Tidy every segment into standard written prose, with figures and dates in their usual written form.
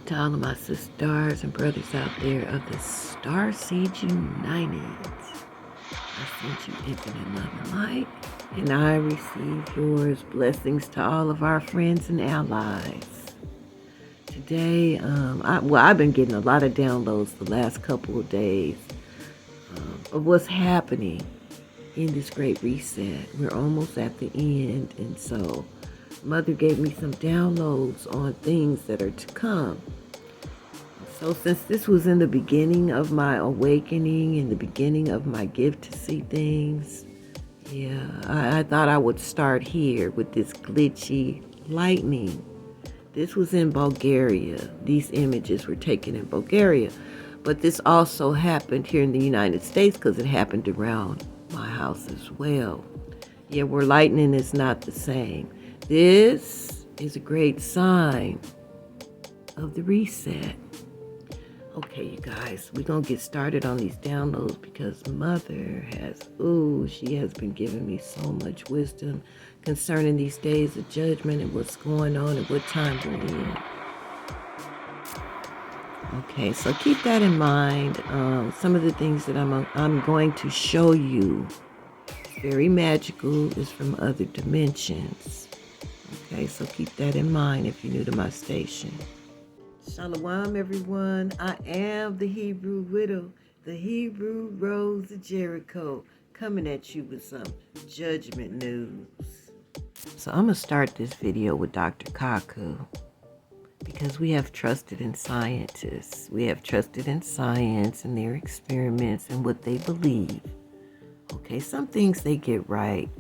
To all of my sisters and brothers out there of the STARSEED United, I sent you infinite love and light, and I receive yours. Blessings to all of our friends and allies. Today, I've been getting a lot of downloads the last couple of days of what's happening in this great reset. We're almost at the end, and so Mother gave me some downloads on things that are to come. So since this was in the beginning of my awakening, in the beginning of my gift to see things, I thought I would start here with this glitchy lightning. This was in Bulgaria. These images were taken in Bulgaria. But this also happened here in the United States because it happened around my house as well. Where lightning is not the same. This is a great sign of the reset. Okay, you guys, we're going to get started on these downloads because Mother she has been giving me so much wisdom concerning these days of judgment and what's going on and what time we're in. Okay, so keep that in mind. Some of the things that I'm going to show you, very magical, is from other dimensions. Okay, so keep that in mind if you're new to my station. Shalom, everyone. I am the Hebrew Widow, the Hebrew Rose of Jericho, coming at you with some judgment news. So I'm going to start this video with Dr. Kaku because we have trusted in scientists. We have trusted in science and their experiments and what they believe. Okay, some things they get right,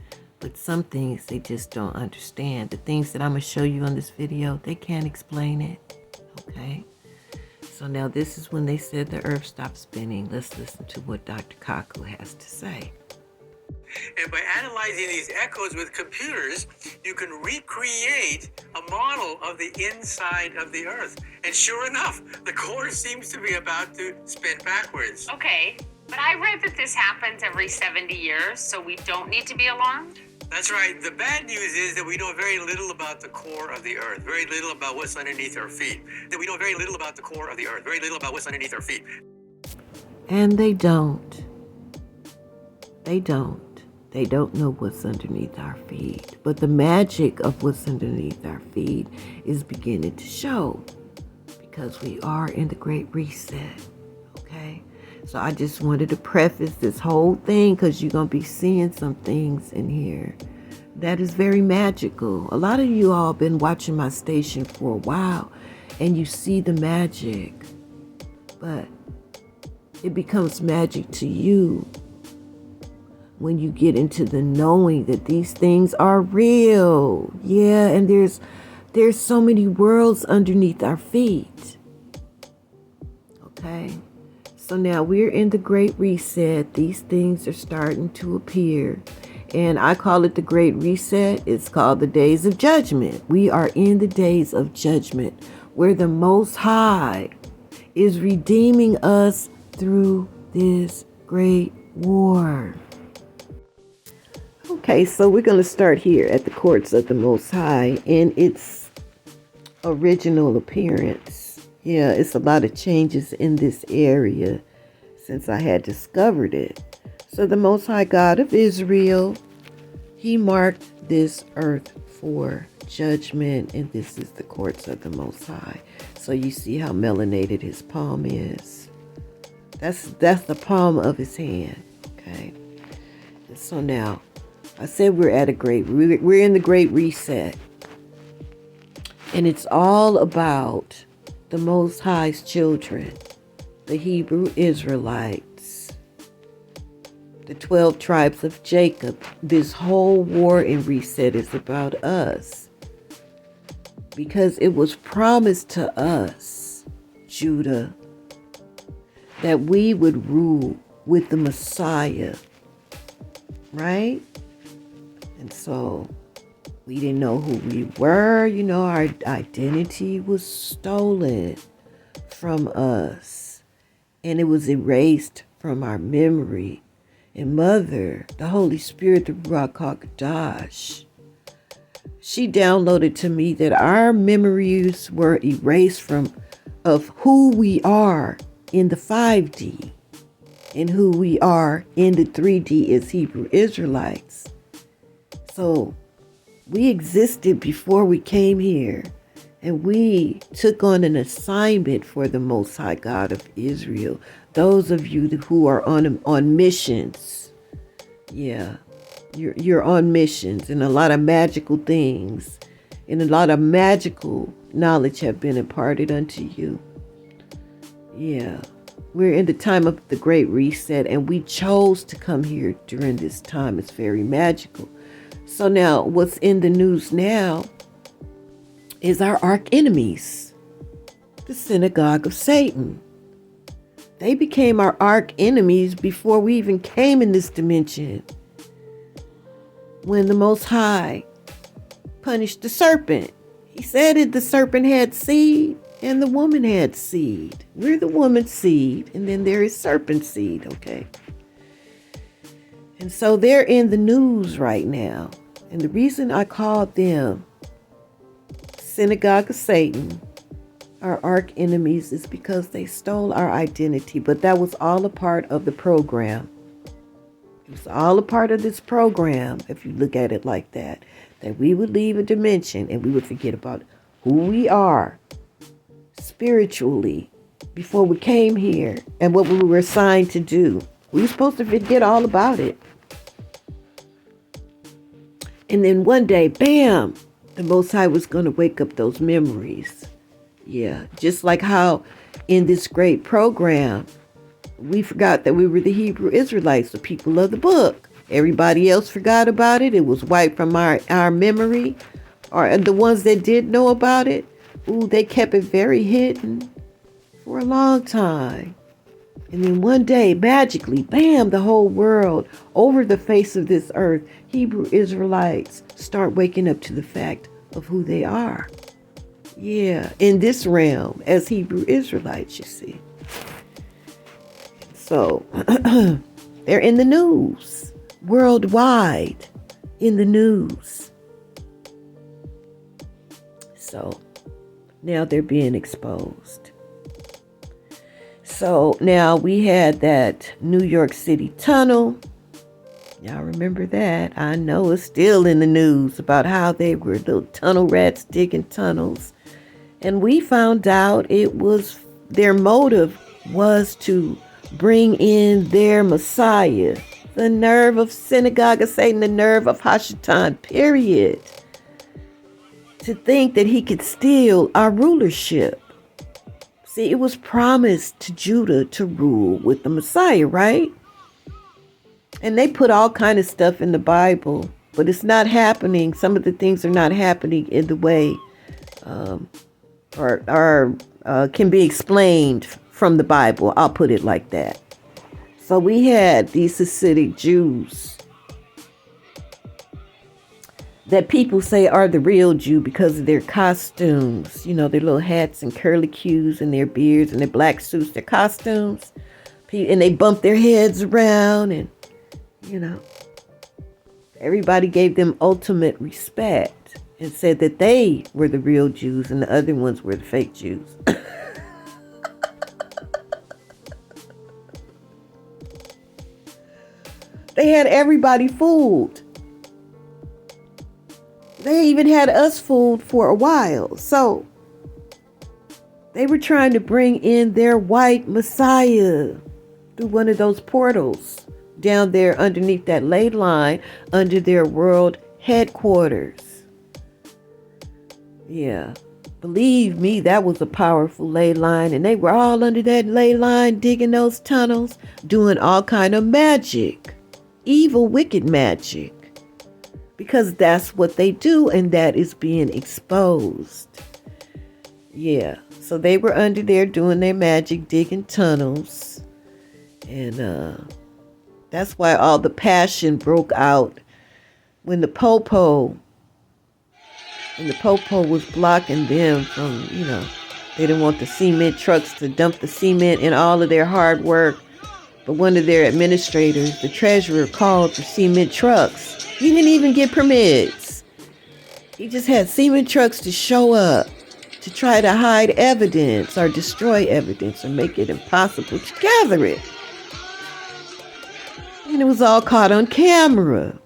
but some things they just don't understand. The things that I'm going to show you on this video, they can't explain it. Okay, so now this is when they said the earth stopped spinning. Let's listen to what Dr. Kaku has to say. And by analyzing these echoes with computers, you can recreate a model of the inside of the earth. And sure enough, the core seems to be about to spin backwards. Okay, but I read that this happens every 70 years, so we don't need to be alarmed? That's right. The bad news is that we know very little about the core of the earth, very little about what's underneath our feet. That we know very little about the core of the earth, very little about what's underneath our feet. And they don't. They don't know what's underneath our feet. But the magic of what's underneath our feet is beginning to show because we are in the Great Reset. Okay? So I just wanted to preface this whole thing because you're going to be seeing some things in here that is very magical. A lot of you all have been watching my station for a while and you see the magic, but it becomes magic to you when you get into the knowing that these things are real. Yeah, and there's so many worlds underneath our feet. Okay? So now we're in the Great Reset. These things are starting to appear. And I call it the Great Reset. It's called the Days of Judgment. We are in the Days of Judgment where the Most High is redeeming us through this great war. Okay, so we're going to start here at the courts of the Most High in its original appearance. Yeah, it's a lot of changes in this area since I had discovered it. So the Most High God of Israel, he marked this earth for judgment, and this is the courts of the Most High. So you see how melanated his palm is. That's the palm of his hand, okay? And so now, I said we're in the Great Reset. And it's all about the Most High's children, the Hebrew Israelites, the 12 tribes of Jacob. This whole war and reset is about us because it was promised to us, Judah, that we would rule with the Messiah, right? And so we didn't know who we were. You know, our identity was stolen from us. And it was erased from our memory. And Mother, the Holy Spirit, the Ruach HaKodesh, she downloaded to me that our memories were erased from of who we are in the 5D and who we are in the 3D as Hebrew Israelites. So we existed before we came here, and we took on an assignment for the Most High God of Israel. Those of you who are on missions, yeah, you're on missions, and a lot of magical things and a lot of magical knowledge have been imparted unto you. Yeah, we're in the time of the Great Reset, and we chose to come here during this time. It's very magical. So now what's in the news now is our arch enemies, the synagogue of Satan. They became our arch enemies before we even came in this dimension. When the Most High punished the serpent, he said that the serpent had seed and the woman had seed. We're the woman's seed, and then there is serpent seed, okay? And so they're in the news right now. And the reason I called them synagogue of Satan, our arch enemies, is because they stole our identity. But that was all a part of the program. It was all a part of this program, if you look at it like that we would leave a dimension and we would forget about who we are spiritually before we came here and what we were assigned to do. We were supposed to forget all about it. And then one day, bam, the Most High was going to wake up those memories. Yeah, just like how in this great program, we forgot that we were the Hebrew Israelites, the people of the book. Everybody else forgot about it. It was wiped from our memory. Or the ones that did know about it, they kept it very hidden for a long time. And then one day, magically, bam, the whole world, over the face of this earth, Hebrew Israelites start waking up to the fact of who they are. Yeah, in this realm, as Hebrew Israelites, you see. So, they're in the news, worldwide, in the news. So, now they're being exposed. So, now we had that New York City tunnel. Y'all remember that? I know it's still in the news about how they were little tunnel rats digging tunnels. And we found out it was their motive was to bring in their Messiah. The nerve of synagogue of Satan, the nerve of Hashatan, period. To think that he could steal our rulership. See, it was promised to Judah to rule with the Messiah, right? And they put all kind of stuff in the Bible, but it's not happening. Some of the things are not happening in the way can be explained from the Bible. I'll put it like that. So we had these Hasidic Jews that people say are the real Jew because of their costumes. You know, their little hats and curly cues and their beards and their black suits, their costumes. And they bump their heads around and, you know, everybody gave them ultimate respect and said that they were the real Jews and the other ones were the fake Jews. They had everybody fooled. They even had us fooled for a while. So they were trying to bring in their white Messiah through one of those portals down there underneath that ley line under their world headquarters. Yeah. Believe me, that was a powerful ley line. And they were all under that ley line digging those tunnels, doing all kind of magic. Evil, wicked magic. Because that's what they do, and that is being exposed. Yeah. So they were under there doing their magic, digging tunnels. And that's why all the passion broke out when the Popo was blocking them from, you know, they didn't want the cement trucks to dump the cement and all of their hard work. But one of their administrators, the treasurer, called for cement trucks. He didn't even get permits. He just had cement trucks to show up to try to hide evidence or destroy evidence or make it impossible to gather it. And it was all caught on camera.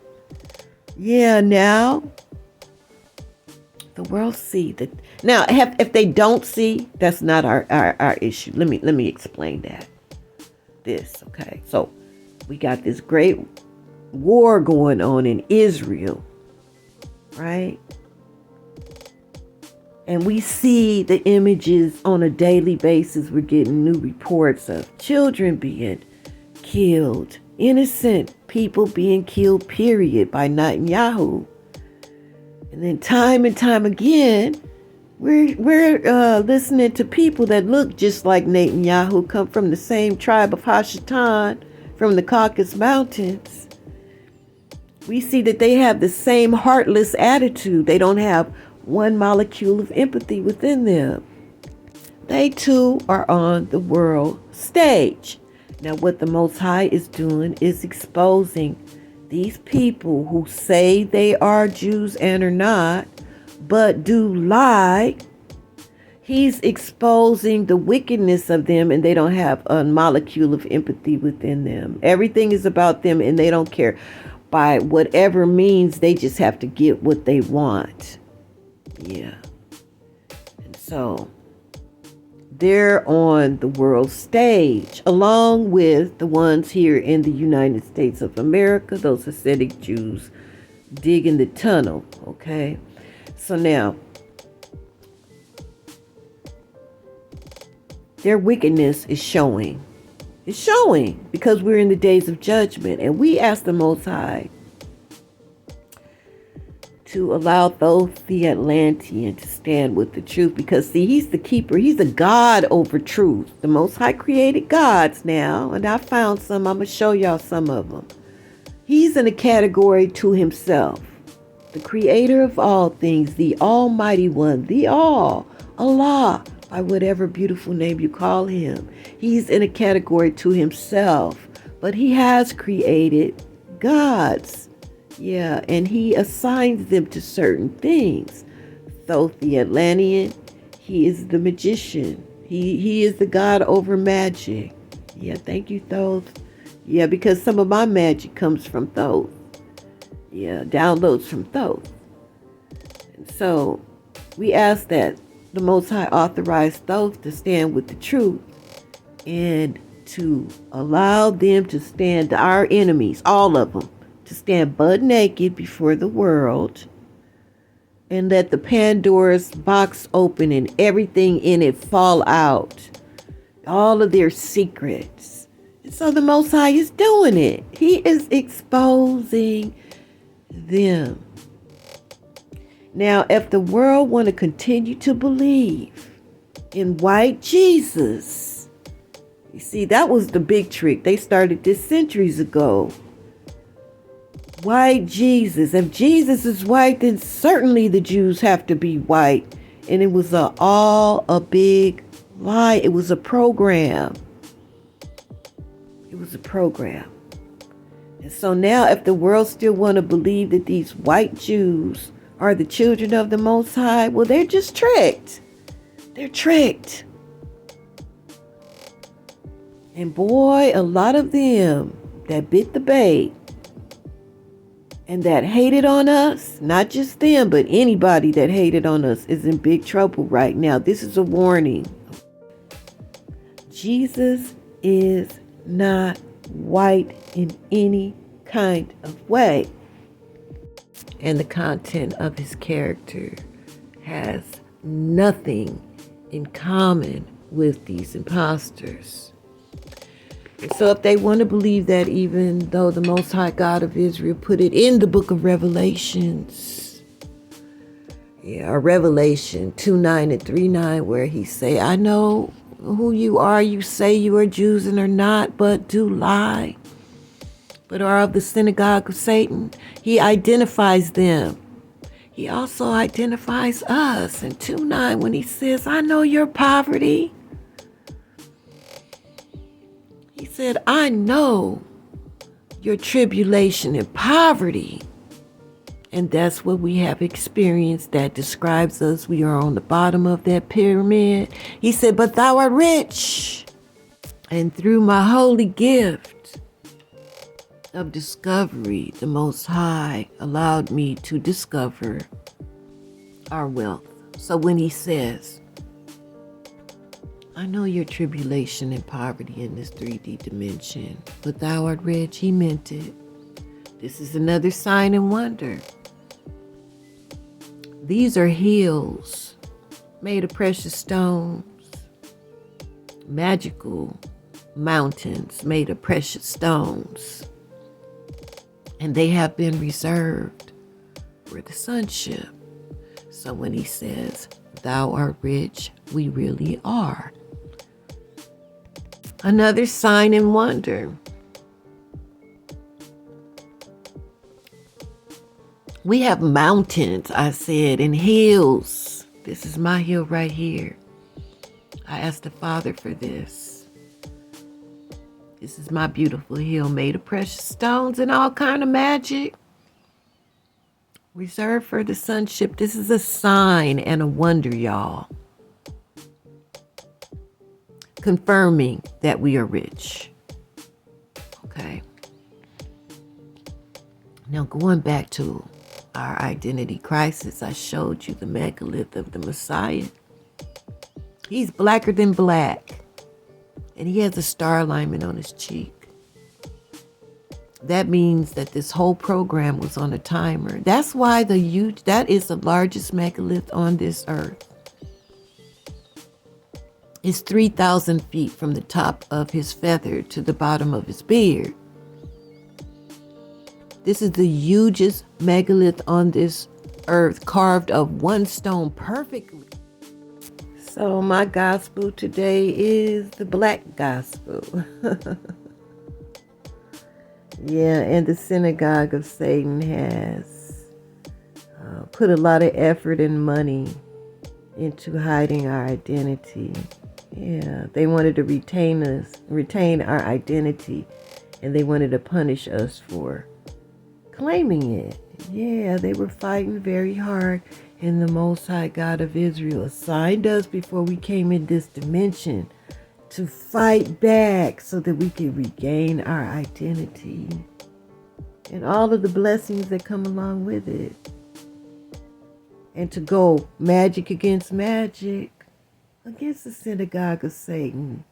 Yeah, now the world see that. Now, if they don't see, that's not our issue. Let me explain that. Okay. So we got this great war going on in Israel, right? And we see the images on a daily basis. We're getting new reports of children being killed, innocent people being killed, period, by Netanyahu. And then time and time again, we're listening to people that look just like Netanyahu, come from the same tribe of Hashatan, from the Caucasus Mountains. We see that they have the same heartless attitude. They don't have one molecule of empathy within them. They too are on the world stage. Now, what the Most High is doing is exposing these people who say they are Jews and are not, but do lie. He's exposing the wickedness of them, and they don't have a molecule of empathy within them. Everything is about them, and they don't care. By whatever means, they just have to get what they want. Yeah. And so they're on the world stage, along with the ones here in the United States of America, those Hasidic Jews digging the tunnel, okay? So now, their wickedness is showing. It's showing because we're in the days of judgment, and we ask the Most High to allow the Atlantean to stand with the truth, because see, he's the keeper. He's the God over truth. The Most High created gods now, and I found some. I'm going to show y'all some of them. He's in a category to himself. The creator of all things, the Almighty One, the All, Allah, by whatever beautiful name you call him. He's in a category to himself, but he has created gods. Yeah, and he assigns them to certain things. Thoth the Atlantean, he is the magician. He is the god over magic. Yeah, thank you, Thoth. Yeah, because some of my magic comes from Thoth. Yeah, downloads from Thoth. And so we ask that the Most High authorize Thoth to stand with the truth and to allow them to stand, our enemies, all of them, to stand butt naked before the world, and let the Pandora's box open and everything in it fall out. All of their secrets. And so the Most High is doing it. He is exposing them. Now, if the world want to continue to believe in white Jesus, you see, that was the big trick. They started this centuries ago. White Jesus. If Jesus is white, then certainly the Jews have to be white. And it was all a big lie. It was a program. It was a program. And so now if the world still want to believe that these white Jews are the children of the Most High, well, they're just tricked. They're tricked. And boy, a lot of them that bit the bait and that hated on us, not just them, but anybody that hated on us is in big trouble right now. This is a warning. Jesus is not white in any kind of way. And the content of his character has nothing in common with these imposters. So if they want to believe that, even though the Most High God of Israel put it in the book of Revelations, or Revelation 2:9 and 3:9, where he say, I know who you are. You say you are Jews and are not, but do lie, but are of the synagogue of Satan. He identifies them. He also identifies us in 2:9 when he says, I know your poverty. He said, I know your tribulation and poverty. And that's what we have experienced that describes us. We are on the bottom of that pyramid. He said, but thou art rich. And through my holy gift of discovery, the Most High allowed me to discover our wealth. So when he says, I know your tribulation and poverty in this 3D dimension, but thou art rich, he meant it. This is another sign and wonder. These are hills made of precious stones, magical mountains made of precious stones, and they have been reserved for the sonship. So when he says, thou art rich, we really are. Another sign and wonder. We have mountains, I said, and hills. This is my hill right here. I asked the Father for this. This is my beautiful hill made of precious stones and all kind of magic. Reserved for the sonship. This is a sign and a wonder, y'all. Confirming that we are rich. Okay. Now going back to our identity crisis, I showed you the megalith of the Messiah. He's blacker than black. And he has a star alignment on his cheek. That means that this whole program was on a timer. That's why that is the largest megalith on this earth. It's 3,000 feet from the top of his feather to the bottom of his beard. This is the hugest megalith on this earth, carved of one stone perfectly. So my gospel today is the black gospel. Yeah, and the synagogue of Satan has put a lot of effort and money into hiding our identity. Yeah, they wanted to retain our identity, and they wanted to punish us for claiming it. Yeah, they were fighting very hard, and the Most High God of Israel assigned us before we came in this dimension to fight back so that we can regain our identity and all of the blessings that come along with it. And to go magic against magic against the synagogue of Satan.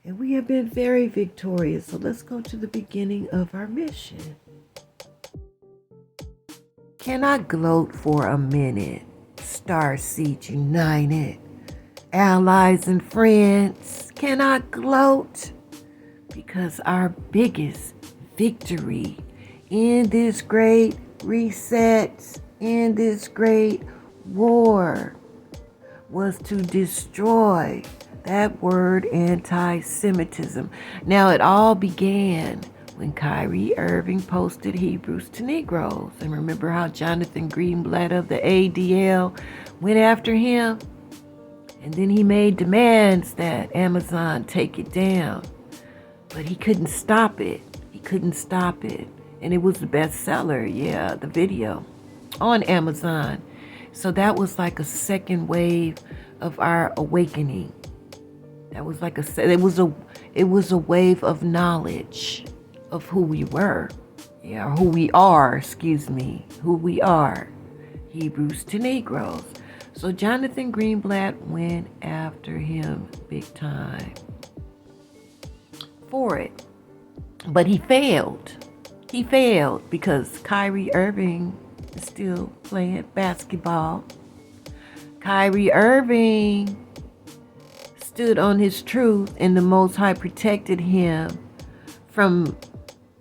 And we have been very victorious. So let's go to the beginning of our mission. Can I gloat for a minute? STARSEED United, allies and friends, can I gloat? Because our biggest victory in this great reset, in this great war, was to destroy that word anti-Semitism. Now it all began when Kyrie Irving posted Hebrews to Negroes. And remember how Jonathan Greenblatt of the ADL went after him? And then he made demands that Amazon take it down. But he couldn't stop it. He couldn't stop it. And it was the bestseller, yeah, the video on Amazon. So that was like a second wave of our awakening. That was like it was a wave of knowledge of who we were. Yeah, who we are, who we are. Hebrews to Negroes. So Jonathan Greenblatt went after him big time for it. But he failed. He failed because Kyrie Irving is still playing basketball. Kyrie Irving stood on his truth, and the Most High protected him from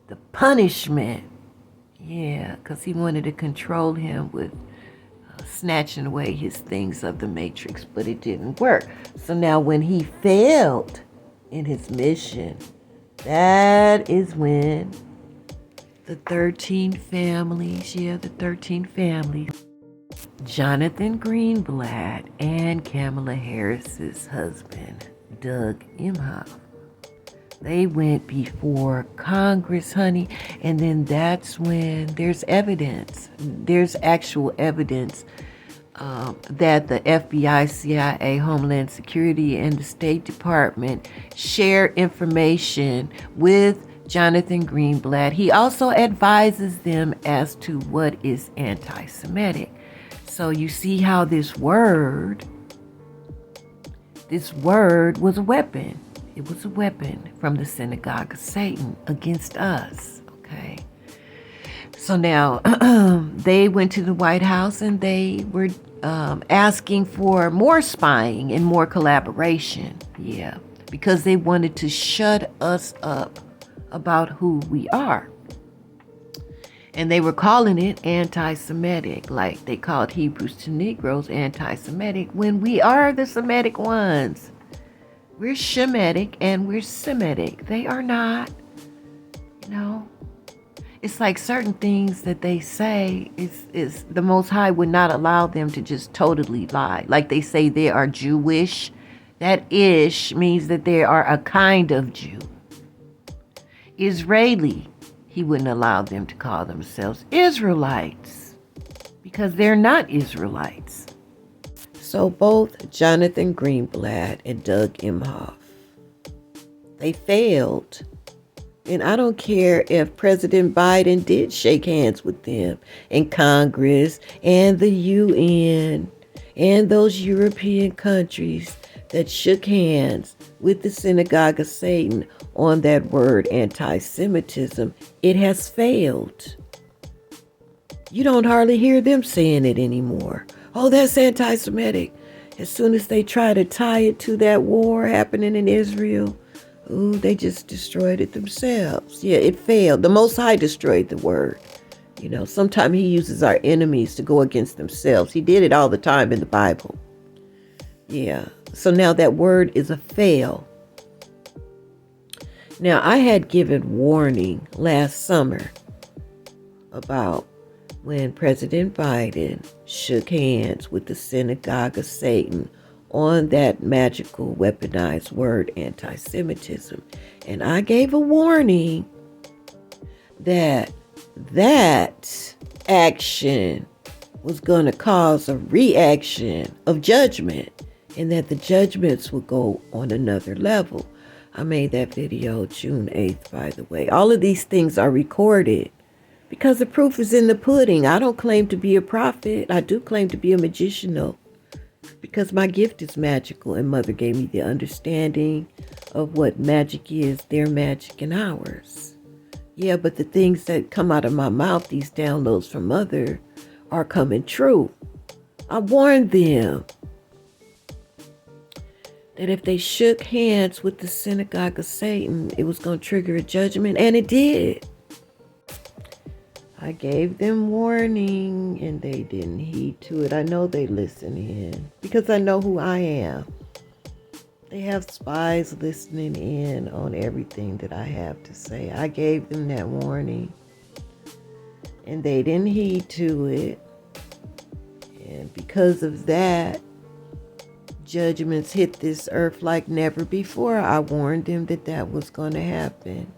the punishment. Yeah, because he wanted to control him with snatching away his things of the matrix, but it didn't work. So now when he failed in his mission, that is when the 13 families, Jonathan Greenblatt and Kamala Harris's husband, Doug Emhoff, They went before Congress, honey, and then that's when there's evidence. There's actual evidence that the FBI, CIA, Homeland Security, and the State Department share information with Jonathan Greenblatt. He also advises them as to what is anti-Semitic. So you see how this word was a weapon. It was a weapon from the synagogue of Satan against us, okay? So now they went to the White House and they were asking for more spying and more collaboration, yeah, because they wanted to shut us up about who we are. And they were calling it anti-Semitic, like they called Hebrews to Negroes anti-Semitic, when we are the Semitic ones. We're Shemitic and we're Semitic. They are not, you know. It's like certain things that they say is the Most High would not allow them to just totally lie. Like they say they are Jewish. That ish means that they are a kind of Jew. Israeli, he wouldn't allow them to call themselves Israelites because they're not Israelites. So both Jonathan Greenblatt and Doug Emhoff, they failed. And I don't care if President Biden did shake hands with them in Congress and the UN and those European countries that shook hands with the synagogue of Satan on that word anti-Semitism. It has failed. You don't hardly hear them saying it anymore. Oh, that's anti-Semitic. As soon as they try to tie it to that war happening in Israel, ooh, they just destroyed it themselves. Yeah, it failed. The Most High destroyed the word. You know, sometimes he uses our enemies to go against themselves. He did it all the time in the Bible. Yeah, so now that word is a fail. Now, I had given warning last summer about when President Biden shook hands with the synagogue of Satan on that magical weaponized word anti-Semitism. And I gave a warning that action was going to cause a reaction of judgment and that the judgments would go on another level. I made that video June 8th, by the way. All of these things are recorded because the proof is in the pudding. I don't claim to be a prophet. I do claim to be a magician, though, because my gift is magical and Mother gave me the understanding of what magic is, their magic and ours. Yeah, but the things that come out of my mouth, these downloads from Mother, are coming true. I warned them that if they shook hands with the synagogue of Satan, it was going to trigger a judgment, and it did. I gave them warning, and they didn't heed to it. I know they listen in, because I know who I am. They have spies listening in on everything that I have to say. I gave them that warning, and they didn't heed to it. And because of that, judgments hit this earth like never before. I warned them that that was going to happen.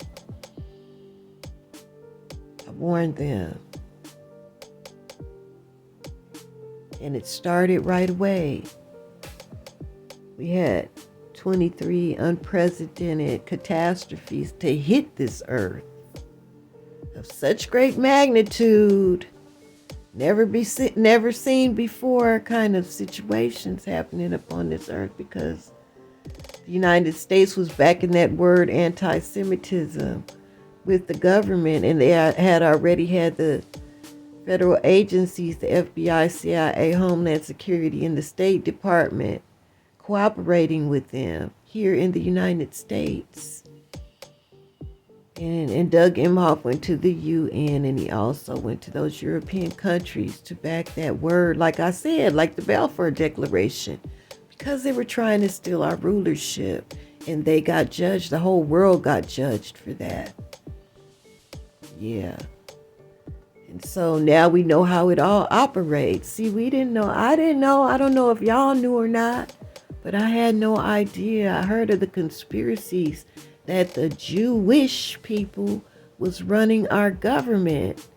I warned them. And it started right away. We had 23 unprecedented catastrophes to hit this earth of such great magnitude. Never seen before kind of situations happening upon this earth, because the United States was backing that word anti-Semitism with the government, and they had already had the federal agencies, the FBI, CIA, Homeland Security, and the State Department cooperating with them here in the United States. And Doug Emhoff went to the UN, and he also went to those European countries to back that word, like I said, like the Balfour Declaration, because they were trying to steal our rulership, and they got judged. The whole world got judged for that. Yeah. And so now we know how it all operates. See, we didn't know. I didn't know. I don't know if y'all knew or not, but I had no idea. I heard of the conspiracies that the Jewish people was running our government.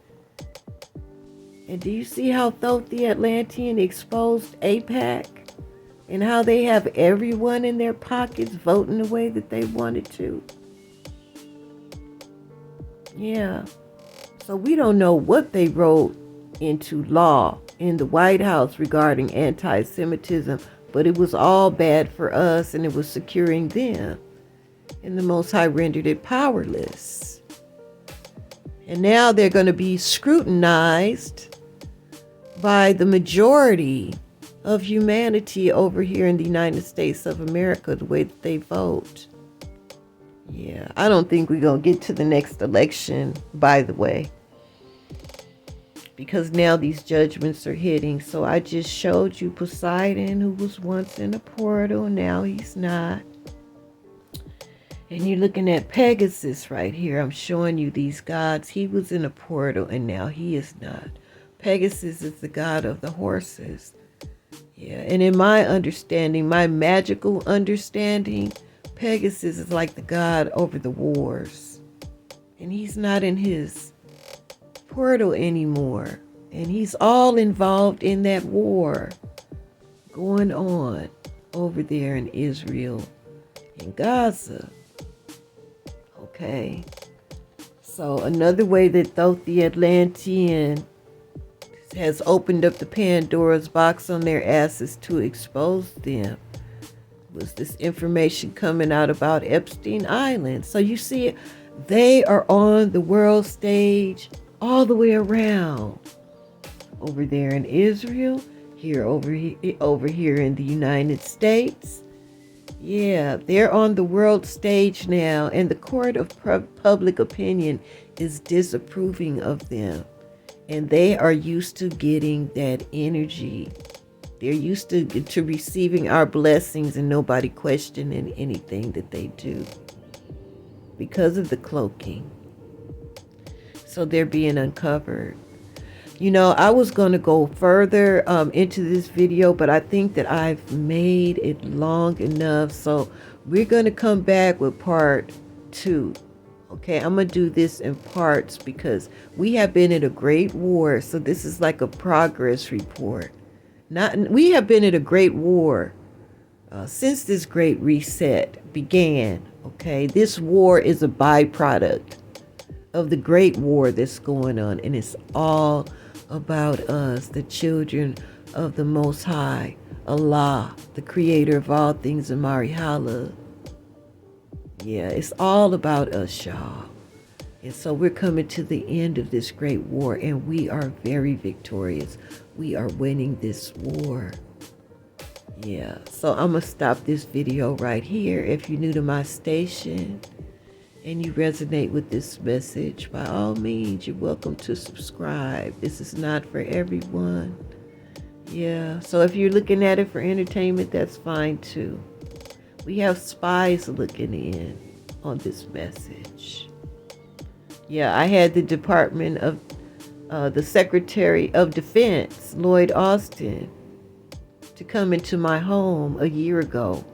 And do you see how Thoth the Atlantean exposed AIPAC? And how they have everyone in their pockets voting the way that they wanted to? Yeah. So we don't know what they wrote into law in the White House regarding anti-Semitism, but it was all bad for us and it was securing them. And the Most High rendered it powerless. And now they're going to be scrutinized by the majority of humanity over here in the United States of America, the way that they vote. Yeah, I don't think we're going to get to the next election, by the way, because now these judgments are hitting. So I just showed you Poseidon, who was once in a portal, now he's not. And you're looking at Pegasus right here. I'm showing you these gods. He was in a portal and now he is not. Pegasus is the god of the horses. Yeah, and in my understanding, my magical understanding, Pegasus is like the god over the wars. And he's not in his portal anymore. And he's all involved in that war going on over there in Israel, in Gaza. Okay. So another way that Thoth the Atlantean has opened up the Pandora's box on their asses to expose them was this information coming out about Epstein Island. So you see, they are on the world stage all the way around. Over there in Israel, over here in the United States. Yeah, they're on the world stage now, and the court of public opinion is disapproving of them. And they are used to getting that energy. They're used to receiving our blessings and nobody questioning anything that they do because of the cloaking. So they're being uncovered. You know, I was going to go further into this video, but I think that I've made it long enough. So we're going to come back with part 2. Okay, I'm going to do this in parts because we have been at a great war. So this is like a progress report. We have been at a great war since this great reset began. Okay, this war is a byproduct of the great war that's going on. And it's all about us, the children of the Most High, Allah, the creator of all things, Amarihala. Yeah, it's all about us, y'all. And so we're coming to the end of this great war, and we are very victorious. We are winning this war. Yeah, so I'm going to stop this video right here. If you're new to my station and you resonate with this message, by all means, you're welcome to subscribe. This is not for everyone. Yeah, so if you're looking at it for entertainment, that's fine too. We have spies looking in on this message. Yeah, I had the Department of the Secretary of Defense, Lloyd Austin, to come into my home a year ago.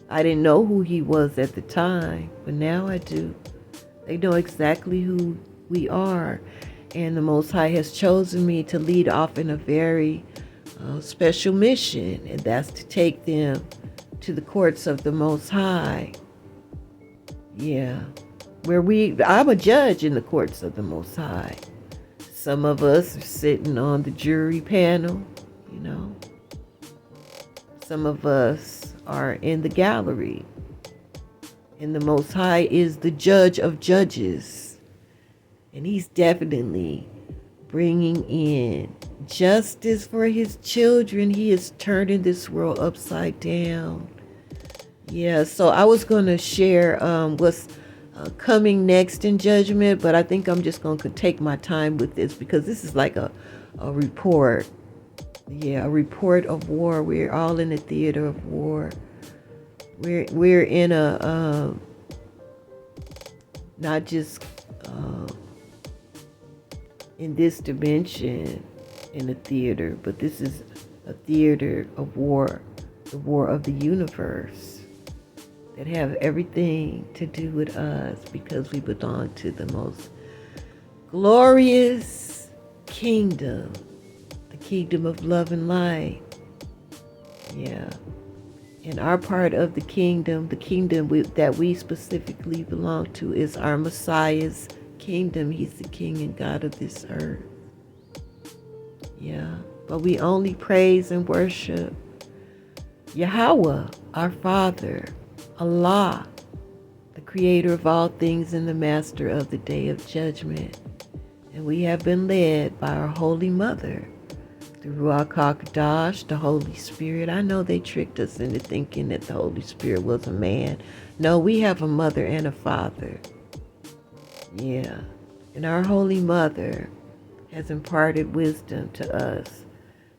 I didn't know who he was at the time, but now I do. They know exactly who we are. And the Most High has chosen me to lead off in a very special mission, and that's to take them to the courts of the Most High. Yeah, I'm a judge in the courts of the Most High. Some of us are sitting on the jury panel, you know. Some of us are in the gallery. And the Most High is the judge of judges. And he's definitely bringing in justice for his children. He is turning this world upside down. Yeah, so I was going to share what's coming next in judgment, but I think I'm just going to take my time with this because this is like a report. Yeah, a report of war. We're all in the theater of war. We're in a not just in this dimension in a theater, but this is a theater of war, the war of the universe. that have everything to do with us because we belong to the most glorious kingdom, the kingdom of love and light. Yeah. And our part of the kingdom that we specifically belong to is our Messiah's kingdom. He's the king and God of this earth. Yeah. But we only praise and worship YAHAWAH, our Father, Allah, the creator of all things and the master of the day of judgment. And we have been led by our Holy Mother, the Ruach HaKodesh, the Holy Spirit. I know they tricked us into thinking that the Holy Spirit was a man. No, we have a mother and a father. Yeah. And our Holy Mother has imparted wisdom to us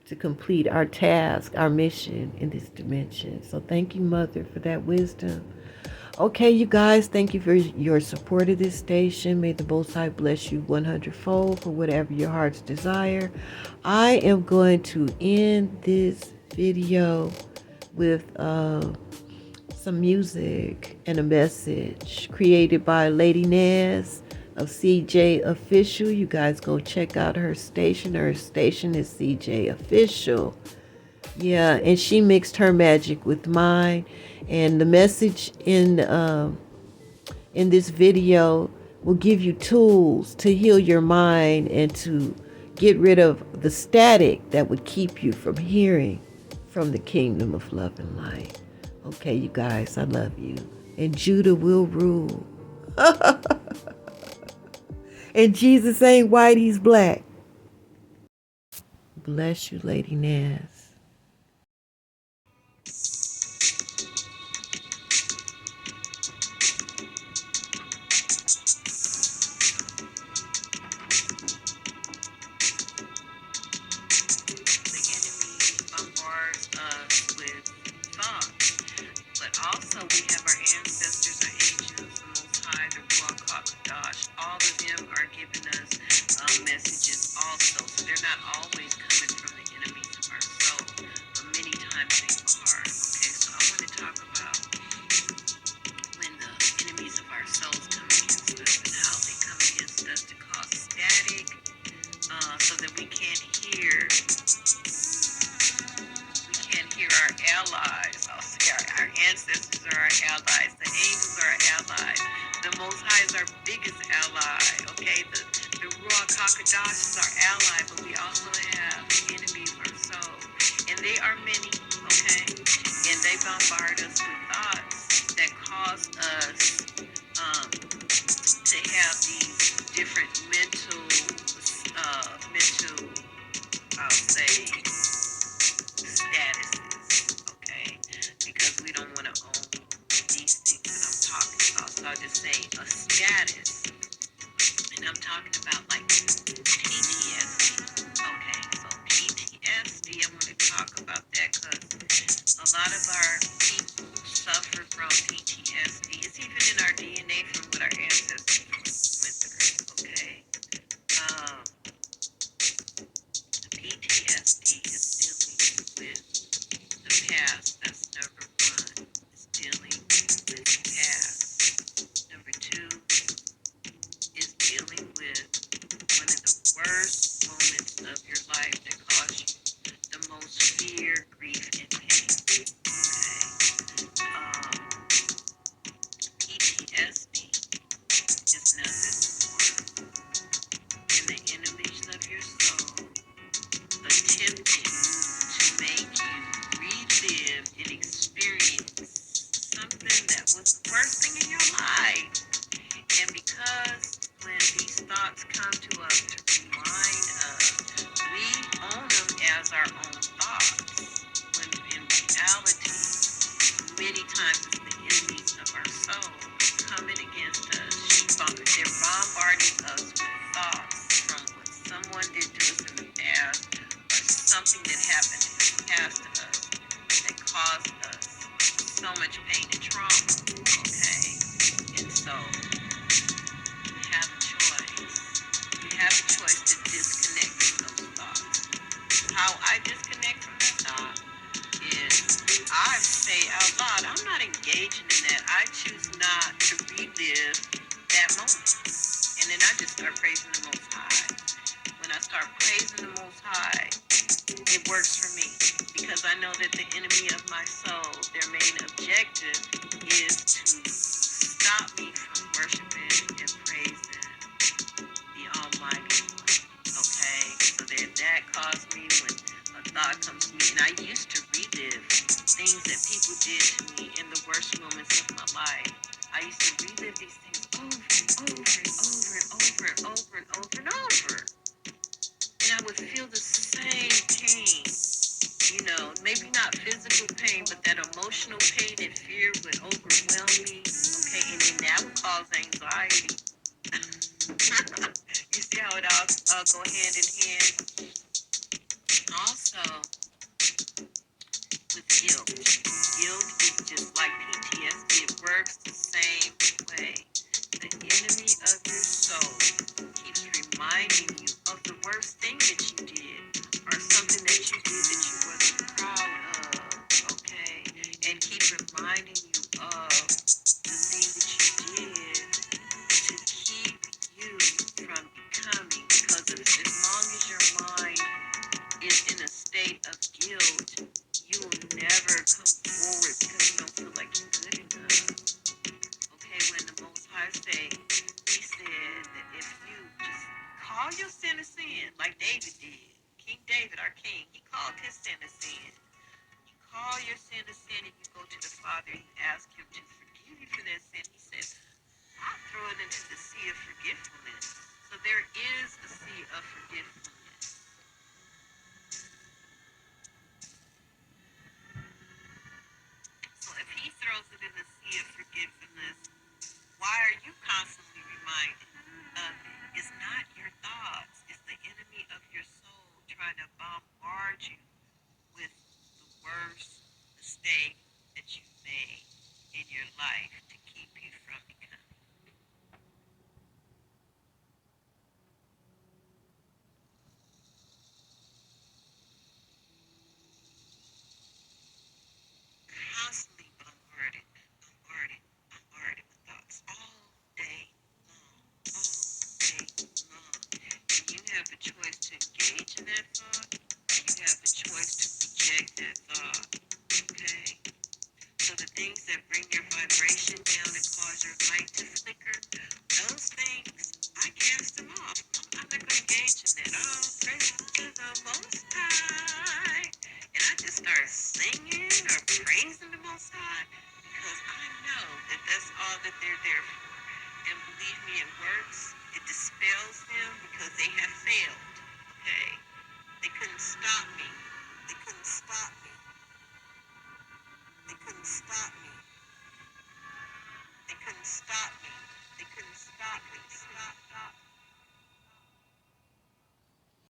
to complete our task, our mission in this dimension. So thank you, Mother, for that wisdom. Okay, you guys, thank you for your support of this station. May the Most High bless you 100-fold for whatever your heart's desire. I am going to end this video with some music and a message created by Lady Naz of CJ Official. You guys go check out her station. Her station is CJ Official. Yeah, and she mixed her magic with mine. And the message in this video will give you tools to heal your mind and to get rid of the static that would keep you from hearing from the kingdom of love and light. Okay, you guys, I love you. And Judah will rule. And Jesus ain't white, he's black. Bless you, Lady Naz. Also, we have our ancestors, our angels, the Most High, the Ruach HaKodesh. All of them are giving us messages also. So they're not always coming from the enemies of our soul, but many times they are. Okay, so I want to talk about when the enemies of our souls come against us and how they come against us to cause static so that we can't hear our allies. I'll say our ancestors are our allies. The angels are our allies. The Most High is our biggest ally. Okay, the Ruach HaKodesh is our ally, but we also have the enemy of our soul, and they are many. Okay, and they bombard us with thoughts that cause us to have these different mental, I'll say, statuses, okay? Because we don't want to own these things that I'm talking about. So I'll just say a status. And I'm talking about like PTSD. Okay, so PTSD, I want to talk about that because a lot of our people suffer from PTSD. It's even in our DNA from what our ancestors went through, okay? PTSD is dealing with the past. That's number one. Is dealing with the past. Number two is dealing with one of the worst moments of your life that caused you the most fear, grief, and pain. Okay. PTSD is nothing more than the enemies of your soul attempting to make you relive and experience something that was the worst thing in your life. And because when these thoughts come to us to remind us, we own them as our own thoughts. When in reality, many times it's the enemies of our soul coming against us. They're bombarding us with thoughts from what someone did to us in the past or something that happened in the past to us that caused us so much pain and trauma. Okay? And so you have a choice. You have a choice to disconnect from those thoughts. How I disconnect from that thought is I say out loud, I'm not engaged I choose not to relive that moment. And then I just start praising the Most High. When I start praising the Most High, it works for me because I know that the enemy of my soul, their main objective is to stop me from worshiping and praising the Almighty One. Okay, so then that caused me when a thought comes to me, and I used to relive things that people did to me in the worst moments of my life. I used to relive these things over and over and over and over and over and over and over. And I would feel the same pain, you know, maybe not physical pain, but that emotional pain and fear would overwhelm me. Okay, and then that would cause anxiety. You see how it all go hand in hand? Also, with guilt. Guilt is just like PTSD. It works the same way. The enemy of your soul keeps reminding you of the worst thing that you did or something that you did that you wasn't proud of, okay? And keep reminding you of the thing that you did to keep you from becoming. Because as long as your mind is in a state of guilt, you will never come forward because you don't feel like you're good enough. Okay, when the Most High he said that if you just call your sin a sin, like David did, King David, our king, he called his sin a sin. You call your sin a sin and you go to the Father and you ask him to forgive you for that sin. He says, I'll throw it into the sea of forgetfulness. So there is a sea of forgetfulness. So if he throws it in the sea of forgetfulness, why are you constantly reminded of it? It's not your thoughts. It's the enemy of your soul trying to bombard you with the worst mistake that you've made in your life to keep you from becoming. Constantly bombarded with thoughts all day long. And you have a choice to engage in that thought, or you have the choice to reject that thought. Okay? So the things that bring your vibration down and cause your light to flicker, those things, I cast them off. I'm not going to engage in that. Oh, praise to the Most High. And I just start singing or praising the Most High because I know that that's all that they're there for. And believe me, it works. It dispels them because they have failed. Okay? They couldn't stop me. They couldn't stop me. They couldn't stop me.